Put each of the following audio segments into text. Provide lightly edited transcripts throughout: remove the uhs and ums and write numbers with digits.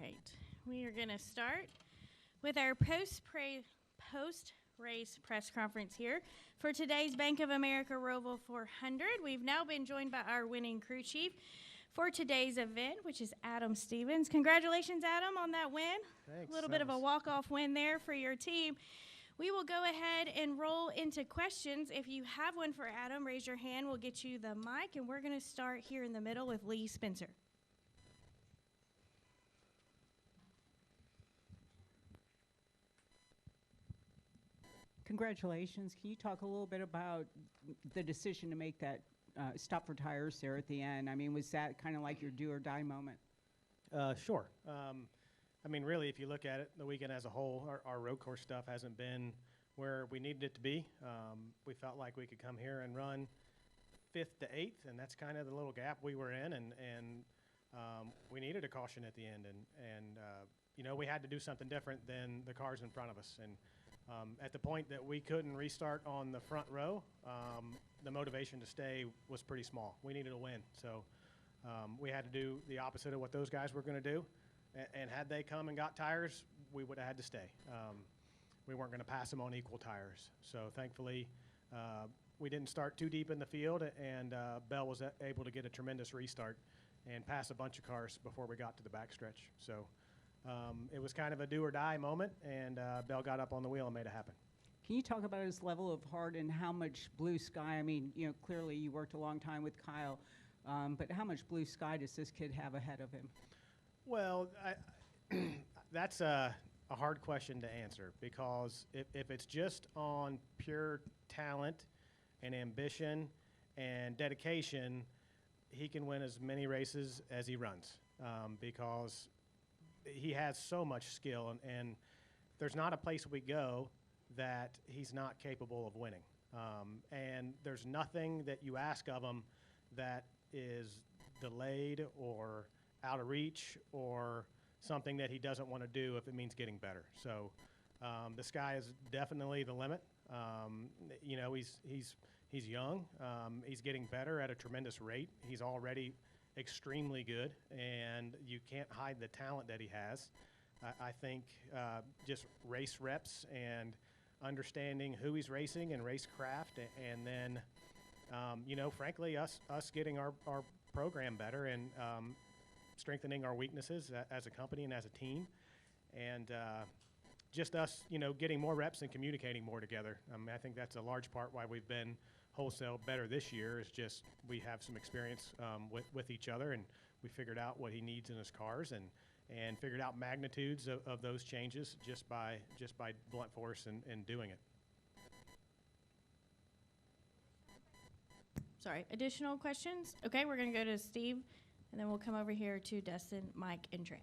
right. We are going to start with our post-race press conference here for today's Bank of America Roval 400. We've now been joined by our winning crew chief for today's event, which is Adam Stevens. Congratulations, Adam, on that win. Thanks. A little bit of a walk-off win there for your team. We will go ahead and roll into questions. If you have one for Adam, raise your hand. We'll get you the mic, and we're going to start here in the middle with Lee Spencer. Congratulations. Can you talk a little bit about the decision to make that stop for tires there at the end? I mean, was that kind of like your do or die moment? Sure. I mean, really, if you look at it, the weekend as a whole, our road course stuff hasn't been where we needed it to be. We felt like we could come here and run 5th to 8th, and that's kind of the little gap we were in, and we needed a caution at the end, and you know, we had to do something different than the cars in front of us. And at the point that we couldn't restart on the front row, the motivation to stay was pretty small. We needed a win, so we had to do the opposite of what those guys were going to do. And had they come and got tires, we would have had to stay. We weren't going to pass them on equal tires. So thankfully, we didn't start too deep in the field, and Bell was able to get a tremendous restart and pass a bunch of cars before we got to the backstretch. So it was kind of a do or die moment, and Bell got up on the wheel and made it happen. Can you talk about his level of heart and how much blue sky? I mean, you know, clearly you worked a long time with Kyle, but how much blue sky does this kid have ahead of him? Well, that's a hard question to answer, because if it's just on pure talent and ambition and dedication, he can win as many races as he runs, because he has so much skill, and there's not a place we go that he's not capable of winning. And there's nothing that you ask of him that is delayed or out of reach or something that he doesn't want to do if it means getting better. So the sky is definitely the limit. You know, he's young. He's getting better at a tremendous rate. He's already extremely good, and you can't hide the talent that he has. I think just race reps and understanding who he's racing and racecraft, and then you know, frankly, us getting our program better and strengthening our weaknesses as a company and as a team, and just us, you know, getting more reps and communicating more together. I think that's a large part why we've been wholesale better this year, is just we have some experience with each other, and we figured out what he needs in his cars, and figured out magnitudes of those changes just by blunt force and doing it. Sorry, additional questions? Okay, we're going to go to Steve, and then we'll come over here to Dustin, Mike, and Trent.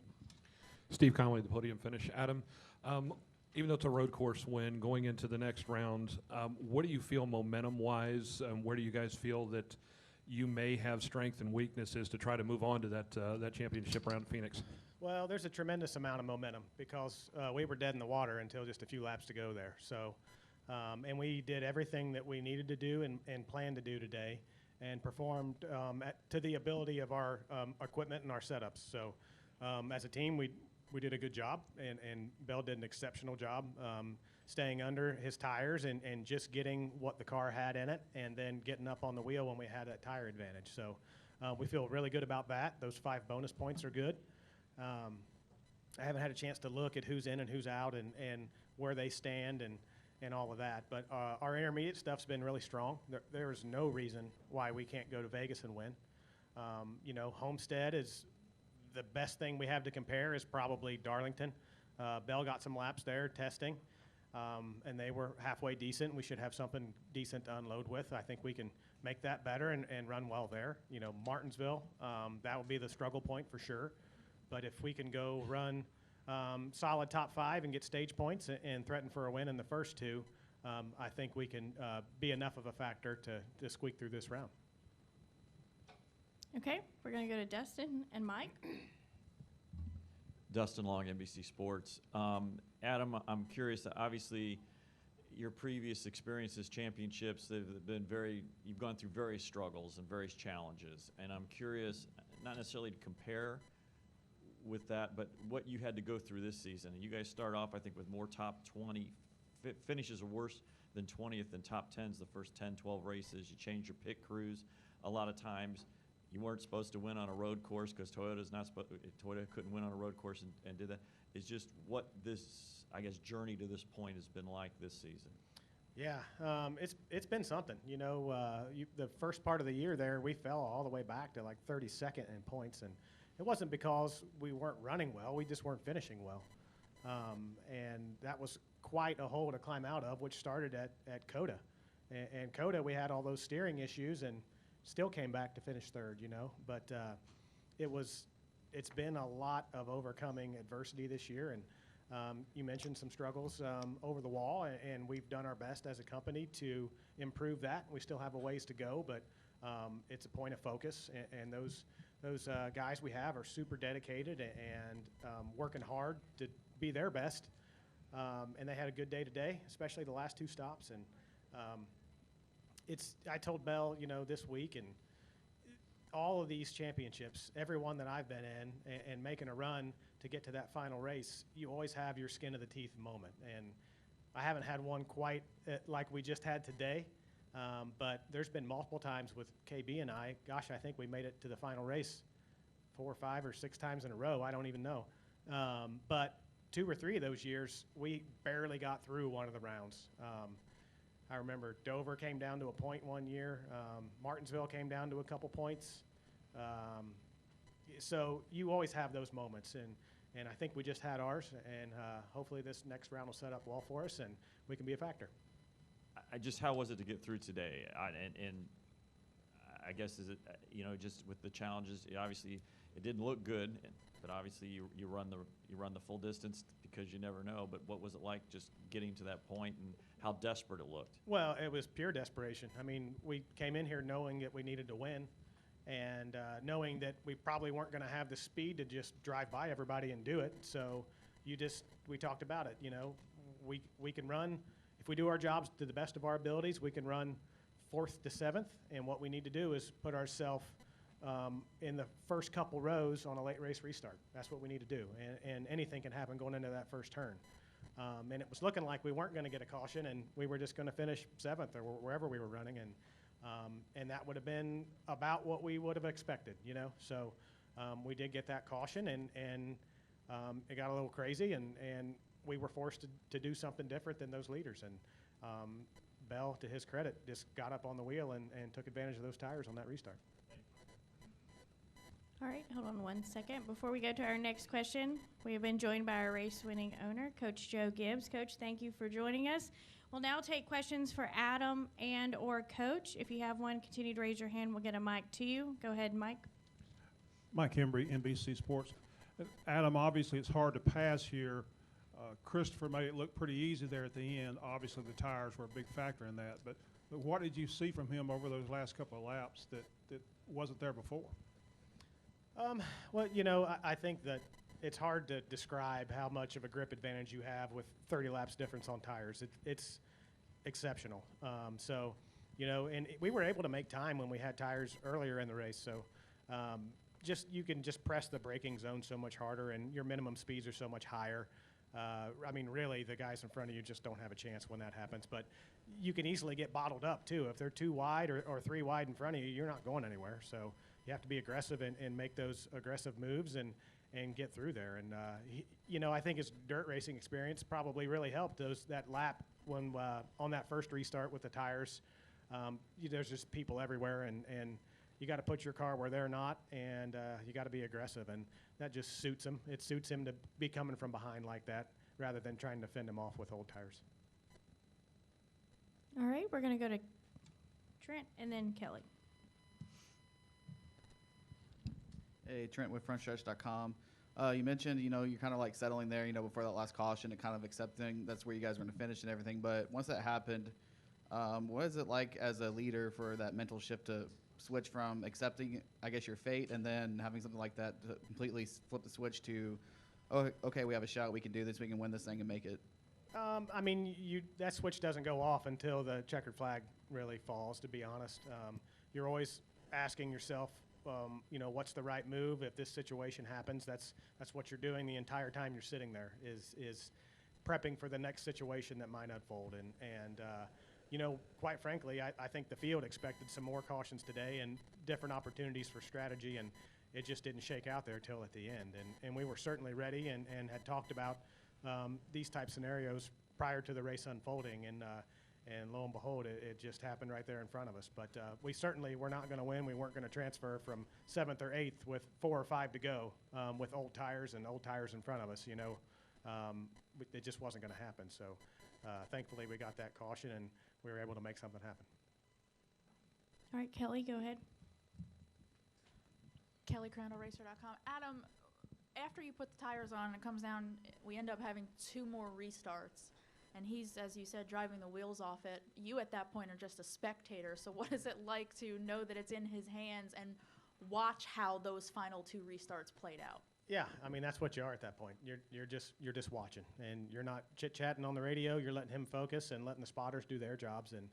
Steve Conway, the podium finish. Adam, even though it's a road course win, going into the next round, what do you feel momentum-wise? Where do you guys feel that you may have strength and weaknesses to try to move on to that championship round in Phoenix? Well, there's a tremendous amount of momentum, because we were dead in the water until just a few laps to go there. So, and we did everything that we needed to do and planned to do today, and performed to the ability of our equipment and our setups. So as a team, we did a good job, and Bell did an exceptional job staying under his tires and just getting what the car had in it, and then getting up on the wheel when we had that tire advantage. So we feel really good about that. Those 5 bonus points are good. I haven't had a chance to look at who's in and who's out and where they stand and all of that. But our intermediate stuff's been really strong. There's no reason why we can't go to Vegas and win. You know, Homestead is the best thing we have to compare is probably Darlington. Bell got some laps there testing, and they were halfway decent. We should have something decent to unload with. I think we can make that better and run well there. You know, Martinsville, that will be the struggle point for sure. But if we can go run solid top 5 and get stage points and threaten for a win in the first 2, I think we can be enough of a factor to squeak through this round. Okay, we're going to go to Dustin and Mike. Dustin Long, NBC Sports. Adam, I'm curious, obviously your previous experiences, championships, they've been you've gone through various struggles and various challenges, and I'm curious, not necessarily to compare with that, but what you had to go through this season. And you guys start off, I think, with more top 20 finishes are worse than 20th and top 10s the first 10, 12 races. You change your pit crews a lot of times. You weren't supposed to win on a road course because Toyota couldn't win on a road course and did that. It's just what this, I guess, journey to this point has been like this season. Yeah, it's been something. You know, the first part of the year there, we fell all the way back to like 32nd in points, and it wasn't because we weren't running well. We just weren't finishing well, and that was quite a hole to climb out of, which started at COTA. And COTA, we had all those steering issues and still came back to finish third, you know. But it's been a lot of overcoming adversity this year, and you mentioned some struggles over the wall, and we've done our best as a company to improve that. We still have a ways to go, but it's a point of focus, and those guys we have are super dedicated and working hard to be their best. And they had a good day today, especially the last two stops. And I told Bell, you know, this week, and all of these championships, every one that I've been in, and making a run to get to that final race, you always have your skin of the teeth moment. And I haven't had one quite like we just had today, but there's been multiple times with KB and I. Gosh, I think we made it to the final race 4 or 5 or 6 times in a row. I don't even know. But 2 or 3 of those years, we barely got through one of the rounds. I remember Dover came down to a point one year. Martinsville came down to a couple points. So you always have those moments, and I think we just had ours, and hopefully this next round will set up well for us, and we can be a factor. How was it to get through today? And I guess is it, you know, just with the challenges, obviously it didn't look good, but obviously you run the full distance because you never know. But what was it like just getting to that point, and how desperate it looked? Well, it was pure desperation. I mean, we came in here knowing that we needed to win, and knowing that we probably weren't going to have the speed to just drive by everybody and do it. So we talked about it. You know, we can run, if we do our jobs to the best of our abilities, we can run 4th to 7th, and what we need to do is put ourselves in the first couple rows on a late race restart. That's what we need to do, and anything can happen going into that first turn. And it was looking like we weren't going to get a caution, and we were just going to finish 7th or wherever we were running, and that would have been about what we would have expected, you know. So we did get that caution, and it got a little crazy, and we were forced to do something different than those leaders. And Bell, to his credit, just got up on the wheel and took advantage of those tires on that restart. All right, hold on one second. Before we go to our next question, we have been joined by our race-winning owner, Coach Joe Gibbs. Coach, thank you for joining us. We'll now take questions for Adam and or Coach. If you have one, continue to raise your hand. We'll get a mic to you. Go ahead, Mike. Mike Embry, NBC Sports. Adam, obviously it's hard to pass here. Christopher made it look pretty easy there at the end. Obviously the tires were a big factor in that. But what did you see from him over those last couple of laps that wasn't there before? Well, you know, I think that it's hard to describe how much of a grip advantage you have with 30 laps difference on tires. It's exceptional. So, you know, and we were able to make time when we had tires earlier in the race. So you can just press the braking zone so much harder, and your minimum speeds are so much higher. I mean, really, the guys in front of you just don't have a chance when that happens. But you can easily get bottled up, too. If they're 2 wide or 3 wide in front of you, you're not going anywhere. So you have to be aggressive and make those aggressive moves and get through there. And, you know, I think his dirt racing experience probably really helped that lap when on that first restart with the tires. There's just people everywhere, and you got to put your car where they're not, and you got to be aggressive, and that just suits him. It suits him to be coming from behind like that rather than trying to fend him off with old tires. All right, we're going to go to Trent and then Kelly. Hey, Trent with FrontStretch.com. You mentioned, you know, you're kind of like settling there, you know, before that last caution and kind of accepting that's where you guys were going to finish and everything. But once that happened, what is it like as a leader for that mental shift to switch from accepting, I guess, your fate and then having something like that to completely flip the switch to, oh, okay, we have a shot, we can do this, we can win this thing and make it? I mean, that switch doesn't go off until the checkered flag really falls, to be honest. You're always asking yourself, what's the right move if this situation happens. That's what you're doing the entire time you're sitting there is prepping for the next situation that might unfold. And quite frankly, I think the field expected some more cautions today and different opportunities for strategy, and it just didn't shake out there till at the end. And we were certainly ready and had talked about these type scenarios prior to the race unfolding, and lo and behold, it just happened right there in front of us. But we certainly were not going to win. We weren't going to transfer from 7th or 8th with 4 or 5 to go with old tires in front of us. It just wasn't going to happen. So thankfully we got that caution and we were able to make something happen. All right, Kelly, go ahead. Kelly Crandall, Racer.com. Adam, after you put the tires on, it comes down, we end up having 2 more restarts. And he's, as you said, driving the wheels off it. You at that point are just a spectator. So what is it like to know that it's in his hands and watch how those final 2 restarts played out? Yeah, I mean, that's what you are at that point. You're just watching, and you're not chit-chatting on the radio. You're letting him focus and letting the spotters do their jobs. And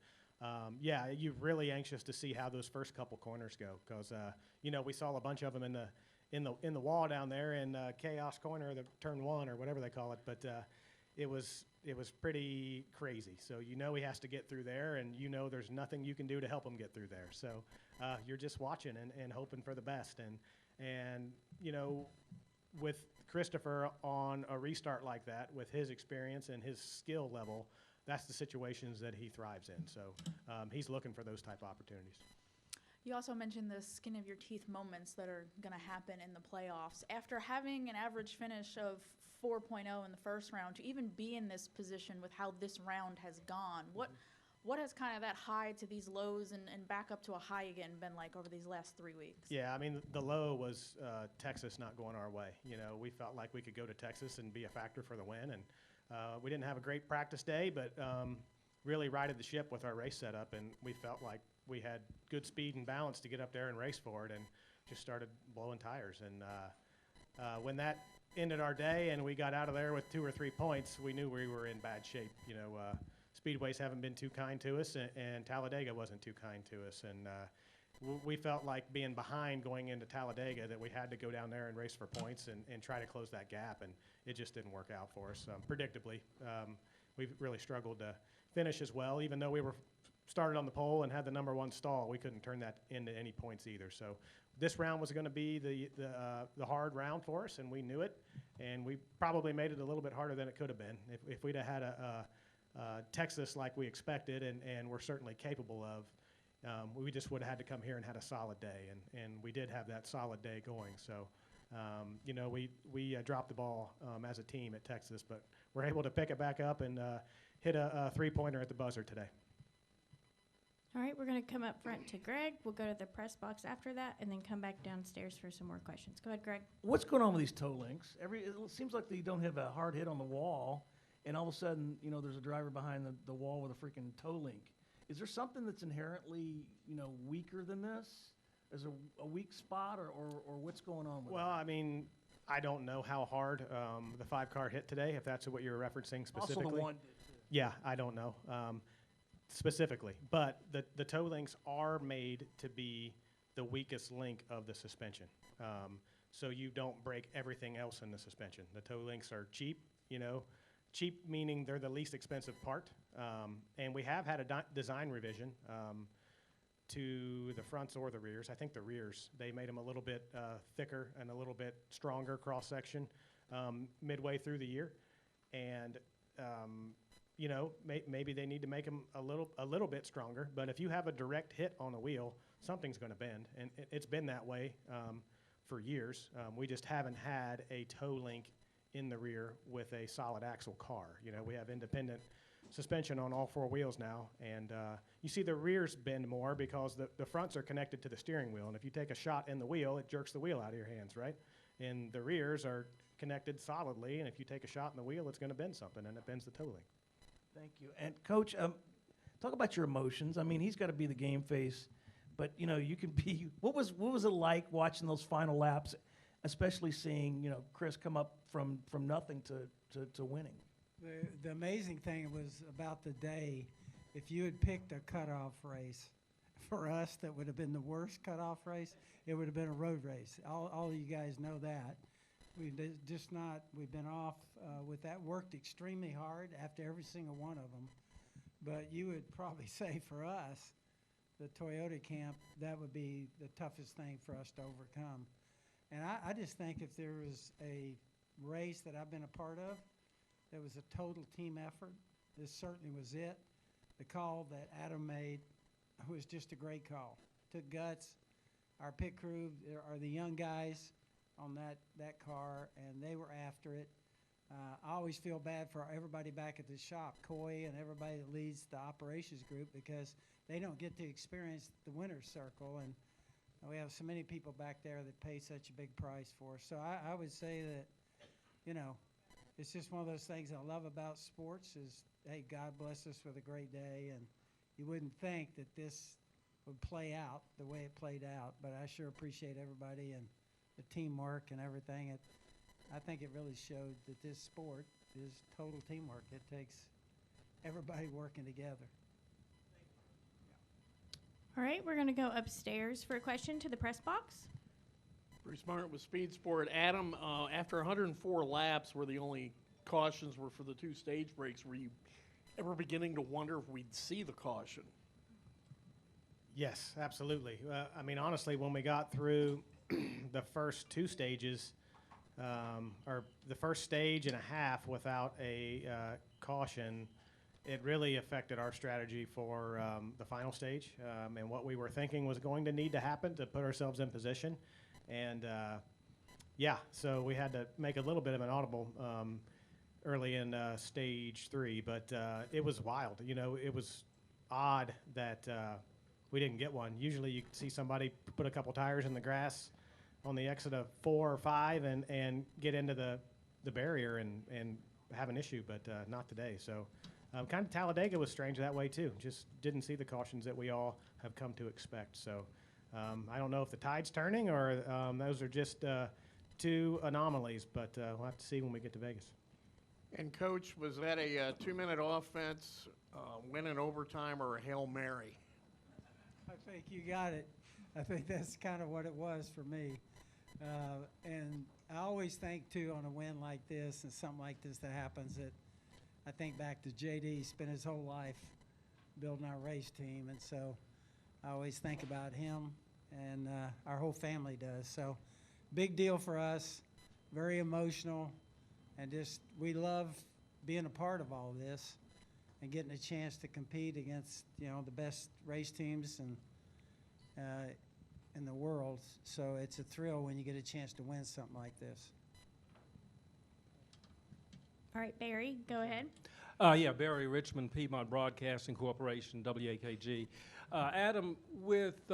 you're really anxious to see how those first couple corners go, because we saw a bunch of them in the wall down there in Chaos Corner, the turn 1 or whatever they call it. But it was pretty crazy. So he has to get through there, and there's nothing you can do to help him get through there. So you're just watching and hoping for the best. And with Christopher on a restart like that, with his experience and his skill level, that's the situations that he thrives in. So he's looking for those type of opportunities. You also mentioned the skin of your teeth moments that are going to happen in the playoffs. After having an average finish of 4.0 in the first round, to even be in this position with how this round has gone, what has kind of that high to these lows and back up to a high again been like over these last 3 weeks? Yeah, I mean, the low was Texas not going our way. We felt like we could go to Texas and be a factor for the win, and we didn't have a great practice day, but really righted the ship with our race setup, and we felt like we had good speed and balance to get up there and race for it, and just started blowing tires. And when that ended our day and we got out of there with 2 or 3 points, we knew we were in bad shape. Speedways haven't been too kind to us, and Talladega wasn't too kind to us. And we felt like being behind going into Talladega, that we had to go down there and race for points and try to close that gap, and it just didn't work out for us. Predictably, we've really struggled to finish as well. Even though we were started on the pole and had the number 1 stall, we couldn't turn that into any points either. So this round was going to be the hard round for us, and we knew it, and we probably made it a little bit harder than it could have been. If we'd have had a Texas like we expected and we're certainly capable of, we just would have had to come here and had a solid day, and we did have that solid day going. So we dropped the ball as a team at Texas, but we're able to pick it back up and hit a 3-pointer at the buzzer today. All right, we're going to come up front to Greg. We'll go to the press box after that, and then come back downstairs for some more questions. Go ahead, Greg. What's going on with these toe links? It seems like they don't have a hard hit on the wall, and all of a sudden, there's a driver behind the wall with a freaking toe link. Is there something that's inherently, weaker than this? Is there a weak spot, or what's going on with it? Well, I mean, I don't know how hard the 5-car hit today, if that's what you're referencing specifically. Also the one did, too. Yeah, I don't know specifically. But the toe links are made to be the weakest link of the suspension. So you don't break everything else in the suspension. The toe links are cheap, cheap meaning they're the least expensive part. And we have had a design revision to the fronts or the rears. I think the rears, they made them a little bit thicker and a little bit stronger cross-section midway through the year. And maybe they need to make them a little bit stronger. But if you have a direct hit on a wheel, something's going to bend, and it's been that way for years. We just haven't had a toe link in the rear with a solid axle car. We have independent suspension on all 4 wheels now, and you see the rears bend more because the fronts are connected to the steering wheel, and if you take a shot in the wheel, it jerks the wheel out of your hands, right? And the rears are connected solidly, and if you take a shot in the wheel, it's going to bend something, and it bends the toe link. Thank you. And Coach, talk about your emotions. I mean, he's got to be the game face, but you can be. What was it like watching those final laps, especially seeing Chris come up from nothing to winning? The amazing thing was about the day, if you had picked a cutoff race for us, that would have been the worst cutoff race. It would have been a road race. All of you guys know that. We've been off with that, worked extremely hard after every single one of them. But you would probably say for us, the Toyota camp, that would be the toughest thing for us to overcome. And I just think if there was a race that I've been a part of that was a total team effort, this certainly was it. The call that Adam made was just a great call. Took guts. Our pit crew are the young guys on that car, and they were after it. I always feel bad for everybody back at the shop, Coy and everybody that leads the operations group, because they don't get to experience the winner's circle, and we have so many people back there that pay such a big price for us. So I would say that, it's just one of those things I love about sports is, hey, God bless us with a great day, and you wouldn't think that this would play out the way it played out, but I sure appreciate everybody and the teamwork and everything. I think it really showed that this sport is total teamwork. It takes everybody working together. All right, we're going to go upstairs for a question to the press box. Bruce Martin with Speed Sport. Adam, after 104 laps where the only cautions were for the 2 stage breaks, were you ever beginning to wonder if we'd see the caution? Yes, absolutely. I mean, honestly, when we got through the first 2 stages, or the first stage and a half without a caution, it really affected our strategy for the final stage and what we were thinking was going to need to happen to put ourselves in position. And so we had to make a little bit of an audible early in stage 3, but it was wild. It was odd that we didn't get one. Usually you see somebody put a couple tires in the grass on the exit of 4 or 5 and get into the barrier and have an issue, but not today. So kind of Talladega was strange that way too. Just didn't see the cautions that we all have come to expect. So I don't know if the tide's turning or those are just 2 anomalies, but we'll have to see when we get to Vegas. And, Coach, was that a 2-minute offense, win in overtime, or a Hail Mary? I think you got it. I think that's kind of what it was for me. And I always think, too, on a win like this and something like this that happens, that I think back to J.D. He spent his whole life building our race team, and so I always think about him, and our whole family does. So big deal for us, very emotional, and just we love being a part of all this and getting a chance to compete against, the best race teams and in the world. So it's a thrill when you get a chance to win something like this. All right, Barry, go ahead. Barry Richmond, Piedmont Broadcasting Corporation, WAKG. Adam, with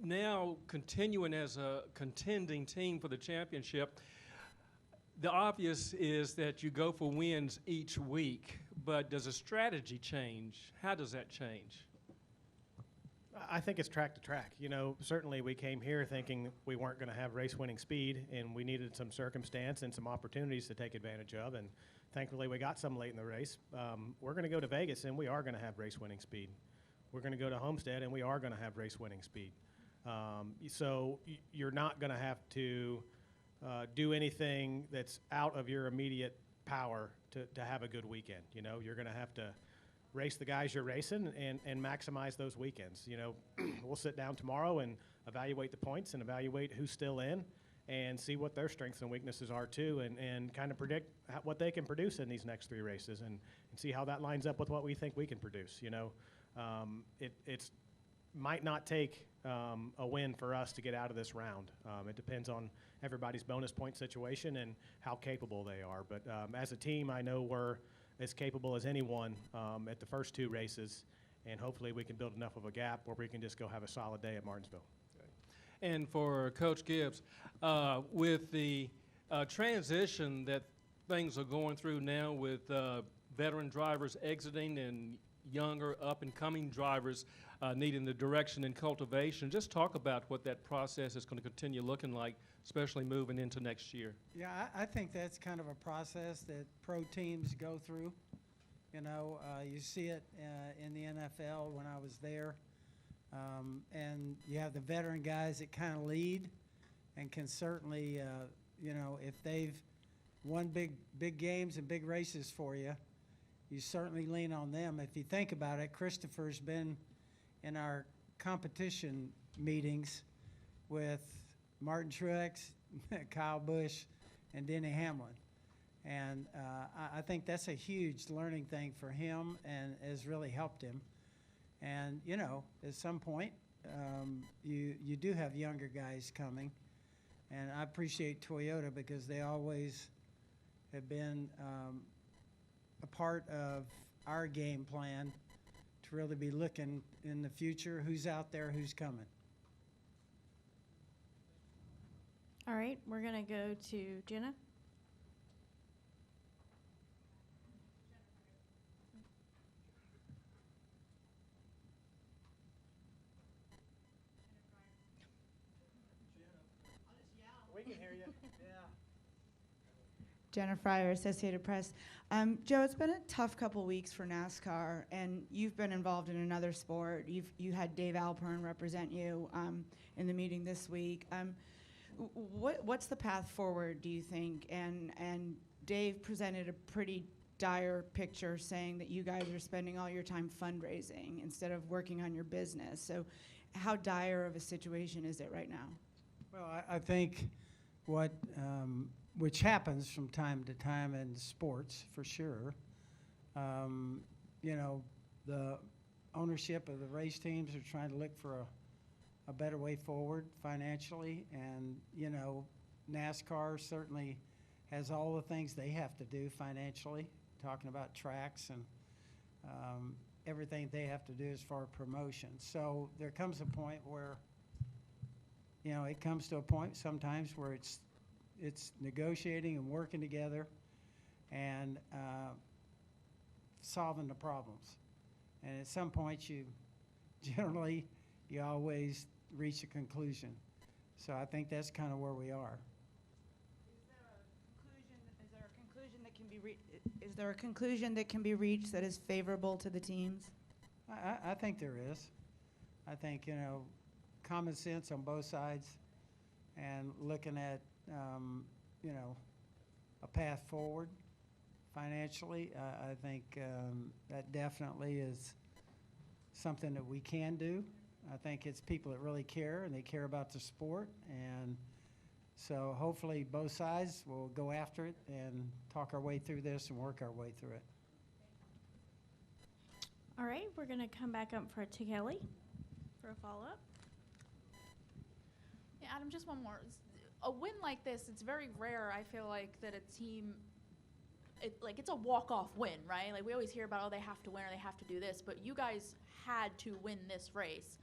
now continuing as a contending team for the championship, the obvious is that you go for wins each week, but does a strategy change? How does that change? I think it's track to track. Certainly we came here thinking we weren't going to have race-winning speed, and we needed some circumstance and some opportunities to take advantage of, and thankfully we got some late in the race. We're going to go to Vegas, and we are going to have race-winning speed. We're going to go to Homestead, and we are going to have race-winning speed. So you're not going to have to do anything that's out of your immediate power to have a good weekend. You're going to have to race the guys you're racing and maximize those weekends. We'll sit down tomorrow and evaluate the points and evaluate who's still in and see what their strengths and weaknesses are too, and kind of predict what they can produce in these next 3 races and see how that lines up with what we think we can produce. It's might not take a win for us to get out of this round. It depends on everybody's bonus point situation and how capable they are. But as a team, I know we're as capable as anyone at the first 2 races, and hopefully we can build enough of a gap where we can just go have a solid day at Martinsville. And for Coach Gibbs, with the transition that things are going through now with veteran drivers exiting and younger up-and-coming drivers needing the direction and cultivation, just talk about what that process is going to continue looking like, especially moving into next year. Yeah, I think that's kind of a process that pro teams go through. You see it in the NFL when I was there. And you have the veteran guys that kind of lead and can certainly, if they've won big games and big races for you, you certainly lean on them. If you think about it, Christopher's been in our competition meetings with Martin Truex, Kyle Busch, and Denny Hamlin. And I think that's a huge learning thing for him and has really helped him. And, at some point, you do have younger guys coming. And I appreciate Toyota because they always have been a part of our game plan to really be looking in the future, who's out there, who's coming. All right, we're going to go to Jenna. We can hear you. Jenna Fryer, Associated Press. Joe, it's been a tough couple weeks for NASCAR, and you've been involved in another sport. You had Dave Alpern represent you in the meeting this week. What's the path forward, do you think? And Dave presented a pretty dire picture saying that you guys are spending all your time fundraising instead of working on your business. So how dire of a situation is it right now? Well, I think which happens from time to time in sports, for sure. The ownership of the race teams are trying to look for a better way forward financially. And, NASCAR certainly has all the things they have to do financially, talking about tracks and everything they have to do as far as promotion. So there comes a point where, it comes to a point sometimes where it's negotiating and working together and solving the problems. And at some point, you always reach a conclusion. So I think that's kind of where we are. Is there a conclusion that can be reached that is favorable to the teams? I think there is. I think, common sense on both sides and looking at, a path forward financially. I think that definitely is something that we can do. I think it's people that really care and they care about the sport. And so hopefully both sides will go after it and talk our way through this and work our way through it. All right, we're going to come back up to Kelly for a follow-up. Yeah, Adam, just one more. A win like this, it's very rare, I feel like, that a team, it's a walk-off win, right? Like, we always hear about, they have to win or they have to do this, but you guys had to win this race.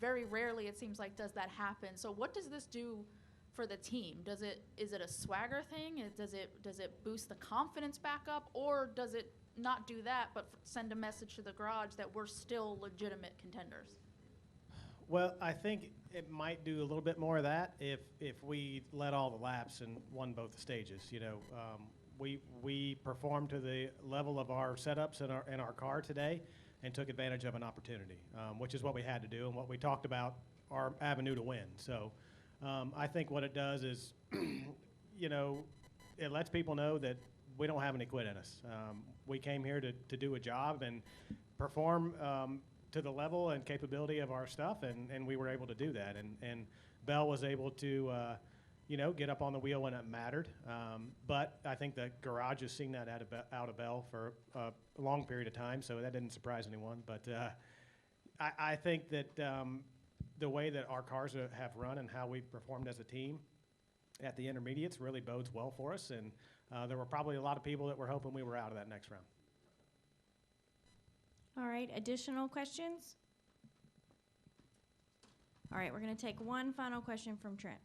Very rarely, it seems like, does that happen. So what does this do for the team? Is it a swagger thing? Does it boost the confidence back up, or does it not do that, but send a message to the garage that we're still legitimate contenders? Well, I think it might do a little bit more of that if we led all the laps and won both the stages. We performed to the level of our setups in our car today and took advantage of an opportunity, which is what we had to do and what we talked about our avenue to win. So I think what it does is, it lets people know that we don't have any quit in us. We came here to do a job and perform to the level and capability of our stuff, and we were able to do that. And Bell was able to, get up on the wheel when it mattered. But I think the garage has seen that out of Bell for a long period of time, so that didn't surprise anyone. But I think that the way that our cars have run and how we've performed as a team at the intermediates really bodes well for us. And there were probably a lot of people that were hoping we were out of that next round. All right, additional questions? All right, we're going to take one final question from Trent.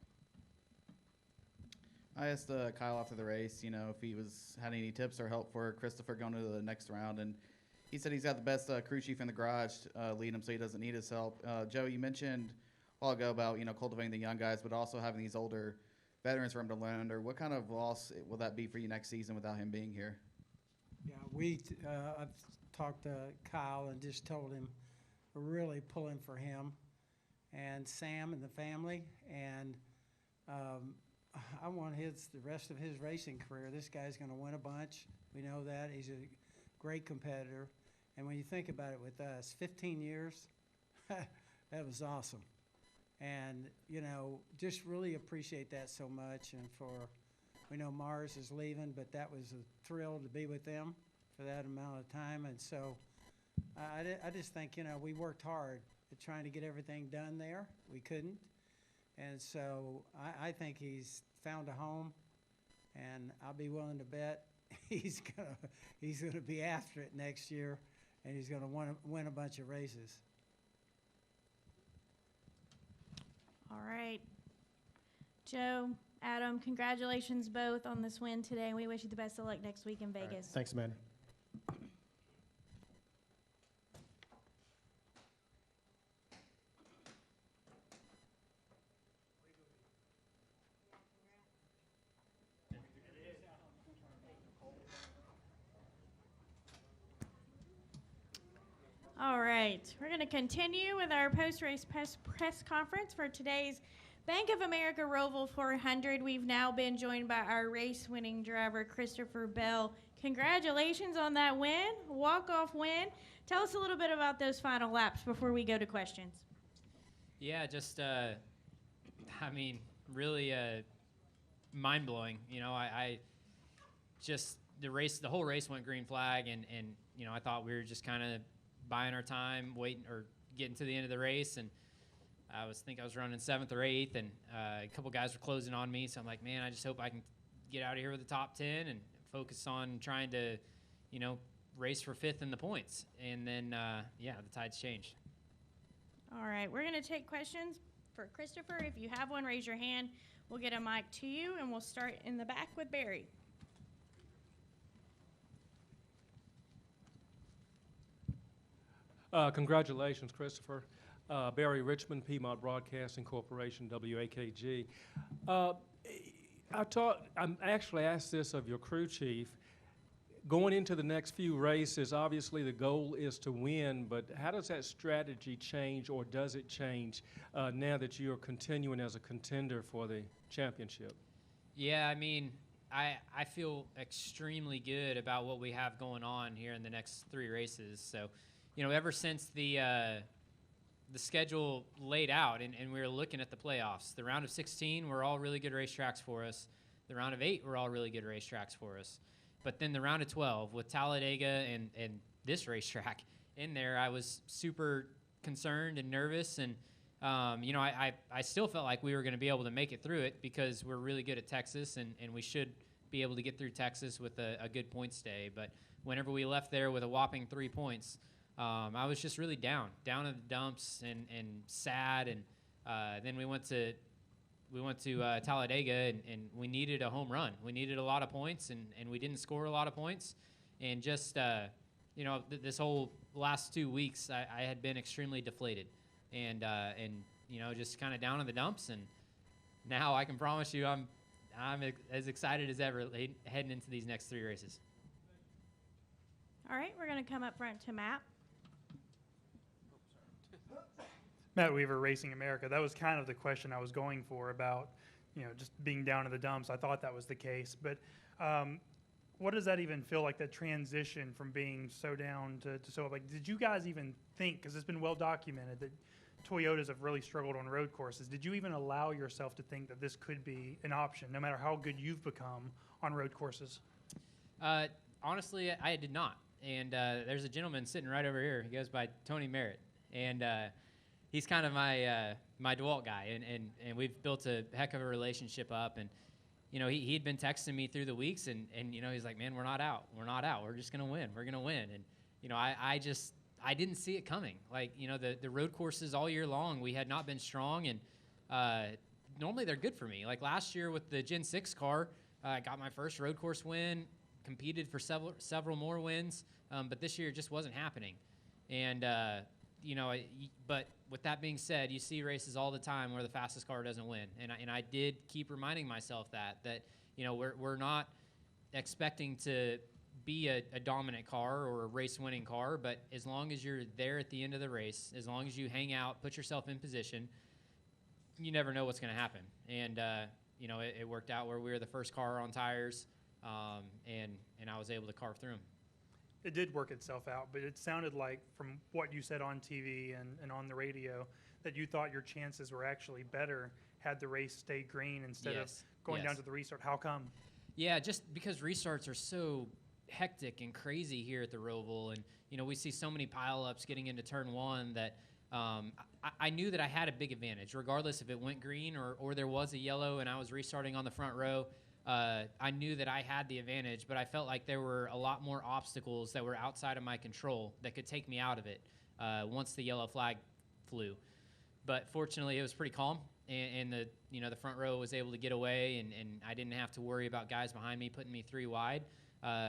I asked Kyle after the race, if he had any tips or help for Christopher going to the next round, and he said he's got the best crew chief in the garage leading him, so he doesn't need his help. Joe, you mentioned a while ago about cultivating the young guys, but also having these older veterans for him to learn under. What kind of loss will that be for you next season without him being here? Yeah, I've talked to Kyle and just told him really pulling for him and Sam and the family. And I want the rest of his racing career. This guy's going to win a bunch. We know that. He's a great competitor. And when you think about it with us, 15 years, that was awesome. And, you know, just really appreciate that so much. And we know Mars is leaving, but that was a thrill to be with them for that amount of time. And so I just think, you know, we worked hard at trying to get everything done there. We couldn't. And so I think he's found a home, and I'll be willing to bet he's gonna be after it next year, and he's gonna win a bunch of races. All right. Joe, Adam, congratulations both on this win today, and we wish you the best of luck next week in Vegas. All right. Thanks, man. All right, we're going to continue with our post-race press conference for today's Bank of America Roval 400. We've now been joined by our race-winning driver, Christopher Bell. Congratulations on that win, walk-off win. Tell us a little bit about those final laps before we go to questions. Yeah, just, really mind-blowing. You know, I just, the whole race went green flag, and you know, I thought we were just kind of buying our time, waiting or getting to the end of the race, and I was running 7th or 8th, and a couple guys were closing on me, so I'm like, man, I just hope I can get out of here with the top 10 and focus on trying to, you know, race for 5th in the points. And then, the tides changed. All right, we're going to take questions for Christopher. If you have one, raise your hand. We'll get a mic to you, and we'll start in the back with Barry. Congratulations, Christopher. Barry Richmond, Piedmont Broadcasting Corporation, WAKG. I actually asked this of your crew chief. Going into the next few races, obviously the goal is to win, but how does that strategy change, or does it change now that you're continuing as a contender for the championship? Yeah, I mean, I feel extremely good about what we have going on here in the next 3 races. So, you know, ever since the schedule laid out and we were looking at the playoffs, the round of 16 were all really good racetracks for us. The round of 8 were all really good racetracks for us. But then the round of 12 with Talladega and this racetrack in there, I was super concerned and nervous. And, you know, I still felt like we were going to be able to make it through it because we're really good at Texas, and we should be able to get through Texas with a good points day. But whenever we left there with a whopping 3 points, I was just really down in the dumps and sad. And then we went to Talladega, and we needed a home run. We needed a lot of points, and we didn't score a lot of points. And just, you know, this whole last 2 weeks, I had been extremely deflated and you know, just kind of down in the dumps. And now I can promise you I'm as excited as ever heading into these next 3 races. All right, we're going to come up front to Matt. Matt Weaver, Racing America. That was kind of the question I was going for about, you know, just being down in the dumps. I thought that was the case. But what does that even feel like, that transition from being so down to so up? Like, did you guys even think, because it's been well documented that Toyotas have really struggled on road courses, did you even allow yourself to think that this could be an option, no matter how good you've become on road courses? Honestly, I did not. And there's a gentleman sitting right over here. He goes by Tony Merritt. And he's kind of my DeWalt guy, and we've built a heck of a relationship up. And you know, he'd been texting me through the weeks, and you know, he's like, man, we're not out, we're just gonna win, and you know, I didn't see it coming. Like, you know, the road courses all year long, we had not been strong, and normally they're good for me. Like last year with the Gen 6 car, I got my first road course win, competed for several more wins, but this year it just wasn't happening. And you know, but with that being said, you see races all the time where the fastest car doesn't win, and I did keep reminding myself that you know, we're not expecting to be a dominant car or a race-winning car, but as long as you're there at the end of the race, as long as you hang out, put yourself in position, you never know what's going to happen. And it worked out where we were the first car on tires, and I was able to carve through them. It did work itself out, but it sounded like from what you said on TV and on the radio that you thought your chances were actually better had the race stayed green instead of going down to the restart. How come? Yeah, just because restarts are so hectic and crazy here at the Roval, and we see so many pileups getting into turn one that I knew that I had a big advantage, regardless if it went green or there was a yellow and I was restarting on the front row. I knew that I had the advantage, but I felt like there were a lot more obstacles that were outside of my control that could take me out of it once the yellow flag flew. But fortunately, it was pretty calm, and the front row was able to get away, and I didn't have to worry about guys behind me putting me 3 wide.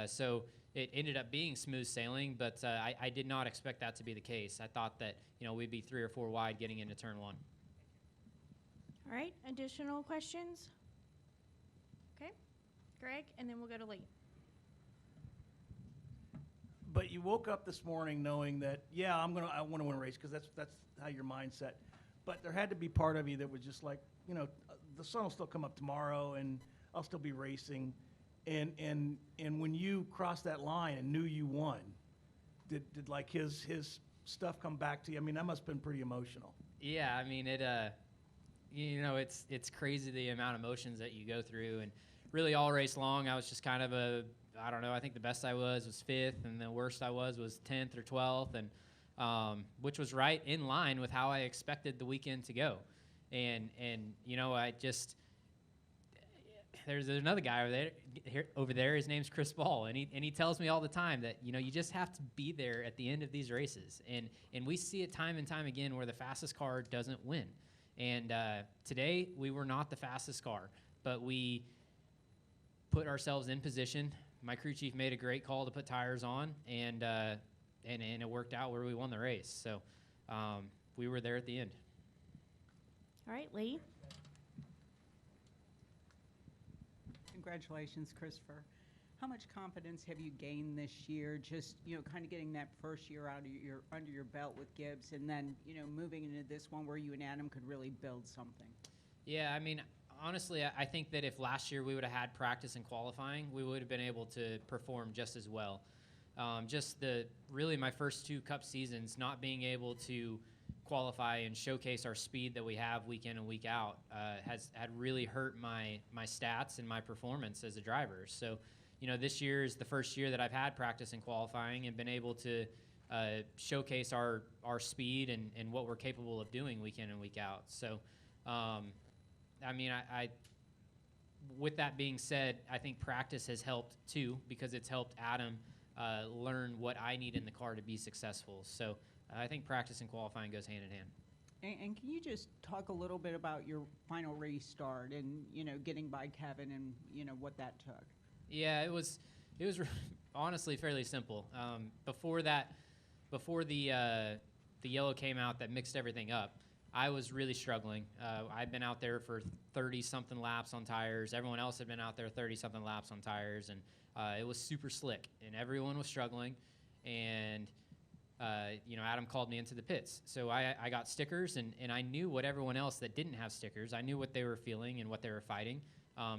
So it ended up being smooth sailing, but I did not expect that to be the case. I thought that we'd be 3 or 4 wide getting into turn one. All right, additional questions? Okay, Greg, and then we'll go to Lee. But you woke up this morning knowing that, I want to win a race, because that's how your mindset. But there had to be part of you that was just like, the sun will still come up tomorrow, and I'll still be racing. And when you crossed that line and knew you won, did like his stuff come back to you? I mean, that must have been pretty emotional. Yeah, I mean it's crazy the amount of emotions that you go through, and really all race long I was just kind of I think the best I was 5th, and the worst I was 10th or 12th, and which was right in line with how I expected the weekend to go. And I just there's another guy over there. His name's Chris Ball, and he tells me all the time that you just have to be there at the end of these races, and we see it time and time again where the fastest car doesn't win. And today we were not the fastest car, but we put ourselves in position. My crew chief made a great call to put tires on, and it worked out where we won the race. So we were there at the end. All right, Lee. Congratulations, Christopher. How much confidence have you gained this year, just, kind of getting that first year under your belt with Gibbs, and then, moving into this one where you and Adam could really build something? Yeah, I mean, honestly, I think that if last year we would have had practice and qualifying, we would have been able to perform just as well. Really my first 2 Cup seasons, not being able to qualify and showcase our speed that we have week in and week out had really hurt my stats and my performance as a driver. So, this year is the first year that I've had practice and qualifying and been able to showcase our speed and what we're capable of doing week in and week out. So, I mean, with that being said, I think practice has helped too, because it's helped Adam learn what I need in the car to be successful. So I think practice and qualifying goes hand in hand. And can you just talk a little bit about your final restart and, getting by Kevin and, what that took? Yeah, it was honestly fairly simple. Before the yellow came out that mixed everything up, I was really struggling. I'd been out there for 30-something laps on tires. Everyone else had been out there 30-something laps on tires, and it was super slick, and everyone was struggling. And Adam called me into the pits. So I got stickers, and I knew what everyone else that didn't have stickers, I knew what they were feeling and what they were fighting.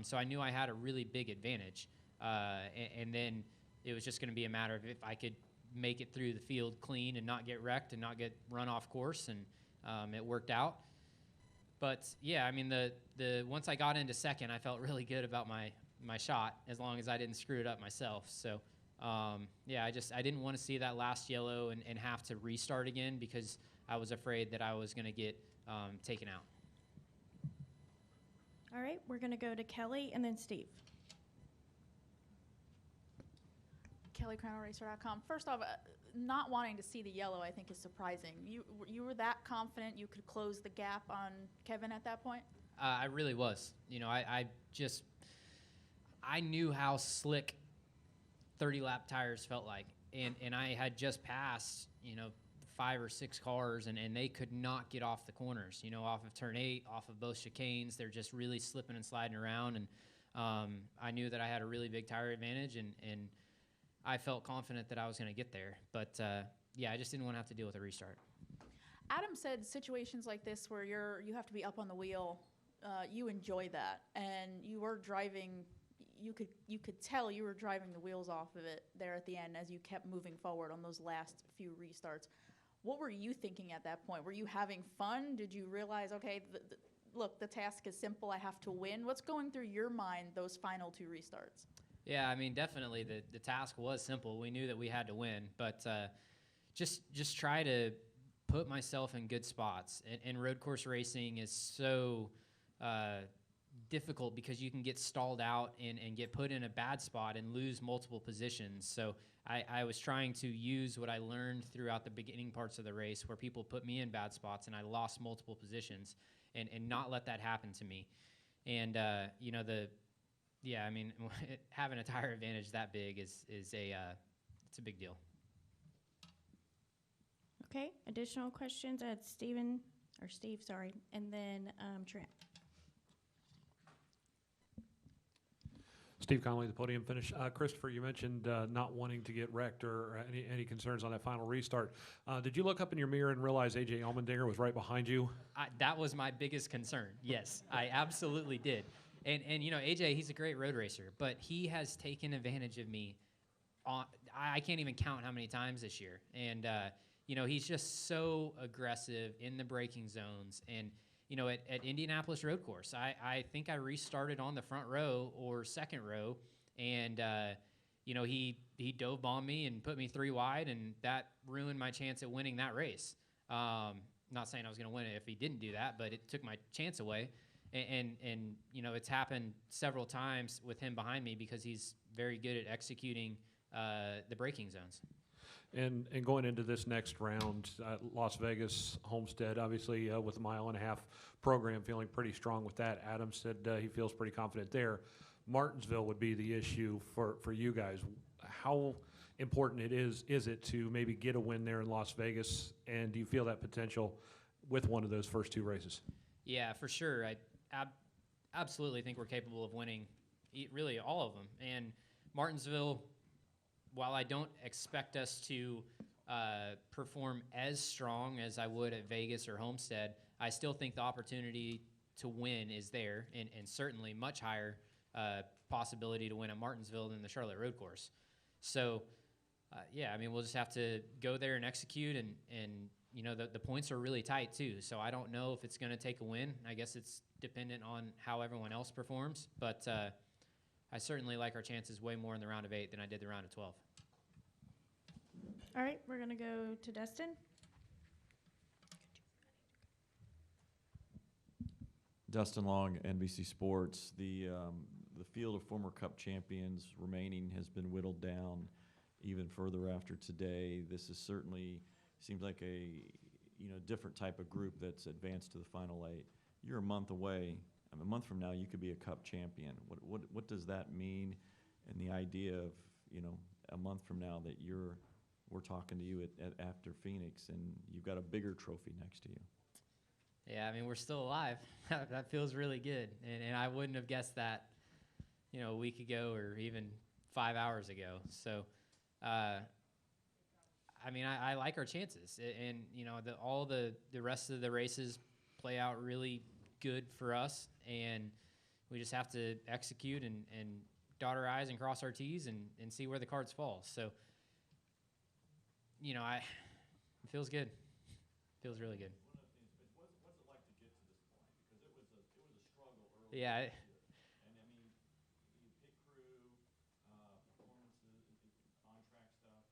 So I knew I had a really big advantage. And then it was just going to be a matter of if I could make it through the field clean and not get wrecked and not get run off course, and it worked out. But yeah, I mean, the once I got into second, I felt really good about my shot, as long as I didn't screw it up myself. So yeah, I didn't want to see that last yellow and have to restart again, because I was afraid that I was going to get taken out. All right, we're going to go to Kelly and then Steve. KellyCrownerRacer.com. First off, not wanting to see the yellow, I think, is surprising. You were that confident you could close the gap on Kevin at that point? I really was. I knew how slick 30-lap tires felt like, and I had just passed 5 or 6 cars, and they could not get off the corners. Off of turn 8, off of both chicanes, they're just really slipping and sliding around, and I knew that I had a really big tire advantage, and I felt confident that I was going to get there. But yeah, I just didn't want to have to deal with a restart. Adam said situations like this where you have to be up on the wheel, you enjoy that, and you were driving. You could tell you were driving the wheels off of it there at the end as you kept moving forward on those last few restarts. What were you thinking at that point? Were you having fun? Did you realize, okay, look, the task is simple. I have to win. What's going through your mind those final 2 restarts? Yeah, I mean, definitely the task was simple. We knew that we had to win, but just try to put myself in good spots. And road course racing is so difficult because you can get stalled out and get put in a bad spot and lose multiple positions. So I was trying to use what I learned throughout the beginning parts of the race where people put me in bad spots and I lost multiple positions and not let that happen to me. And, you know, yeah, I mean, having a tire advantage that big is it's a big deal. Okay, additional questions at Steve, sorry, and then Trent. Steve Conley, the podium finish. Christopher, you mentioned not wanting to get wrecked or any concerns on that final restart. Did you look up in your mirror and realize A.J. Allmendinger was right behind you? That was my biggest concern. Yes, I absolutely did. And you know, AJ, he's a great road racer, but he has taken advantage of me. I can't even count how many times this year. And you know, he's just so aggressive in the braking zones. And you know, at Indianapolis Road Course, I think I restarted on the front row or second row, and you know, he dove bombed me and put me 3 wide, and that ruined my chance at winning that race. Not saying I was going to win it if he didn't do that, but it took my chance away. And you know, it's happened several times with him behind me because he's very good at executing the braking zones. And going into this next round, Las Vegas, Homestead, obviously with a 1.5 mile program, feeling pretty strong with that. Adam said he feels pretty confident there. Martinsville would be the issue for you guys. How important is it to maybe get a win there in Las Vegas, and do you feel that potential with one of those first 2 races? Yeah, for sure. I absolutely think we're capable of winning really all of them. And Martinsville, while I don't expect us to perform as strong as I would at Vegas or Homestead, I still think the opportunity to win is there, and certainly much higher possibility to win at Martinsville than the Charlotte Road Course. So, yeah, I mean, we'll just have to go there and execute, and you know, the points are really tight too, so I don't know if it's going to take a win. I guess it's dependent on how everyone else performs, but I certainly like our chances way more in the round of 8 than I did the round of 12. All right, we're going to go to Dustin. Dustin Long, NBC Sports. The field of former Cup champions remaining has been whittled down even further after today. This is certainly seems like a different type of group that's advanced to the final 8. You're a month away. I mean, a month from now, you could be a Cup champion. What does that mean? And the idea of a month from now that we're talking to you after Phoenix, and you've got a bigger trophy next to you. Yeah, I mean, we're still alive. That feels really good, and I wouldn't have guessed that, a week ago or even 5 hours ago. So, I mean, I like our chances, and all the rest of the races play out really good for us, and we just have to execute and dot our I's and cross our T's and see where the cards fall. So, it feels good. Feels really good. What's it like to get to this point? Because it was a struggle early. Yeah. And I mean, pit crew, performances, on-track stuff.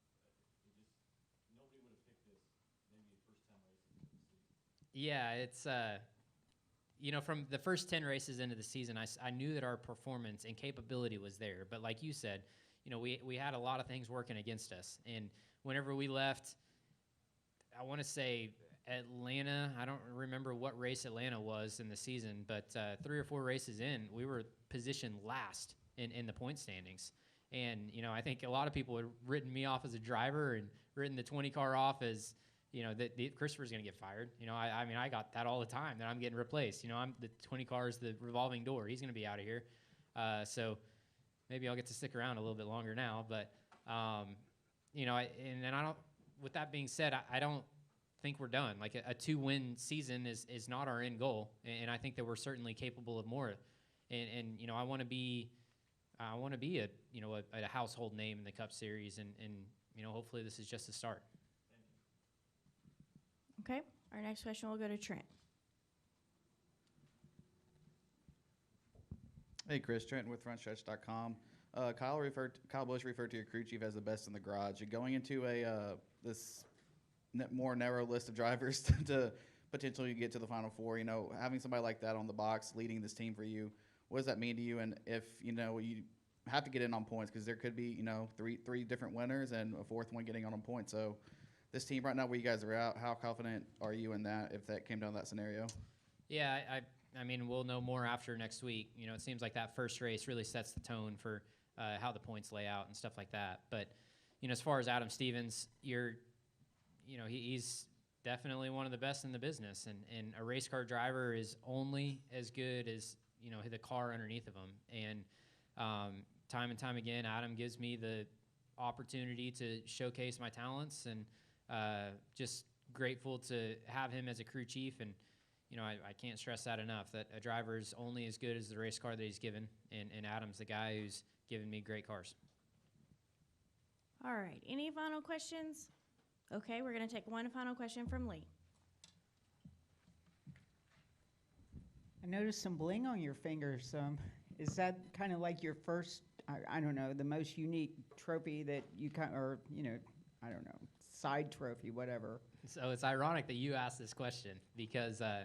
Nobody would have picked this maybe the first 10 races of the season. Yeah, it's from the first 10 races into the season, I knew that our performance and capability was there. But like you said, we had a lot of things working against us. And whenever we left, I want to say Atlanta, I don't remember what race Atlanta was in the season, but 3 or 4 races in, we were positioned last in the point standings. And, I think a lot of people had written me off as a driver and written the 20 car off as, that Christopher's going to get fired. I mean, I got that all the time, that I'm getting replaced. I'm the 20 cars, the revolving door. He's going to be out of here. So maybe I'll get to stick around a little bit longer now. But, You know, and I don't. With that being said, I don't think we're done. Like a 2-win season is not our end goal, and I think that we're certainly capable of more. And you know, I want to be a a household name in the Cup Series, and you know, hopefully this is just the start. Okay, our next question will go to Trent. Hey, Chris, Trenton with FrontStretch.com. Kyle Busch referred to your crew chief as the best in the garage. You're going into this more narrow list of drivers to potentially get to the Final Four. You know, having somebody like that on the box leading this team for you, what does that mean to you? And if you know you have to get in on points, because there could be three different winners and a fourth one getting on points. So this team right now, where you guys are out, how confident are you in that if that came down to that scenario? Yeah, I mean, we'll know more after next week. You know, it seems like that first race really sets the tone for how the points lay out and stuff like that. But, you know, as far as Adam Stevens, he's definitely one of the best in the business. And a race car driver is only as good as, you know, the car underneath of him. And time and time again, Adam gives me the opportunity to showcase my talents, and just grateful to have him as a crew chief. And you know, I can't stress that enough, that a driver is only as good as the race car that he's given, and Adam's the guy who's given me great cars. All right, any final questions? Okay, we're going to take one final question from Lee. I noticed some bling on your fingers. Is that kind of like your first, I don't know, the most unique trophy that you or, you know, I don't know, side trophy, whatever? So it's ironic that you asked this question, because I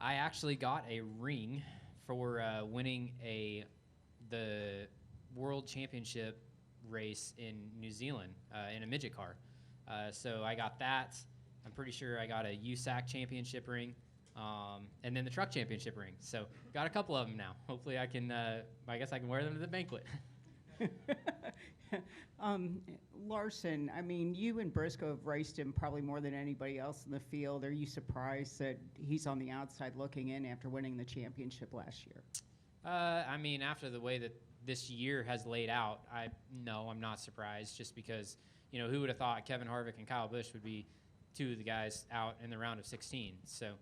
actually got a ring for winning the World Championship race in New Zealand in a midget car. So I got that. I'm pretty sure I got a USAC championship ring, and then the truck championship ring. So got a couple of them now. Hopefully I can, I guess I can wear them to the banquet. Larson, I mean, you and Briscoe have raced him probably more than anybody else in the field. Are you surprised that he's on the outside looking in after winning the championship last year? I mean, after the way that this year has laid out, no, I'm not surprised, just because, you know, who would have thought Kevin Harvick and Kyle Busch would be two of the guys out in the round of 16. So,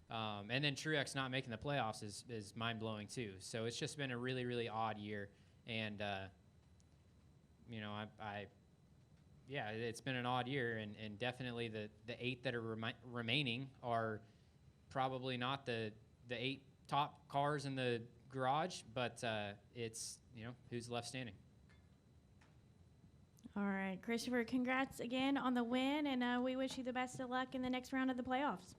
and then Truex not making the playoffs is mind-blowing too. So it's just been a really, really odd year. And, you know, yeah, it's been an odd year, and definitely the 8 that are remaining are probably not the 8 top cars in the garage, but it's, you know, who's left standing. All right, Christopher, congrats again on the win, and we wish you the best of luck in the next round of the playoffs.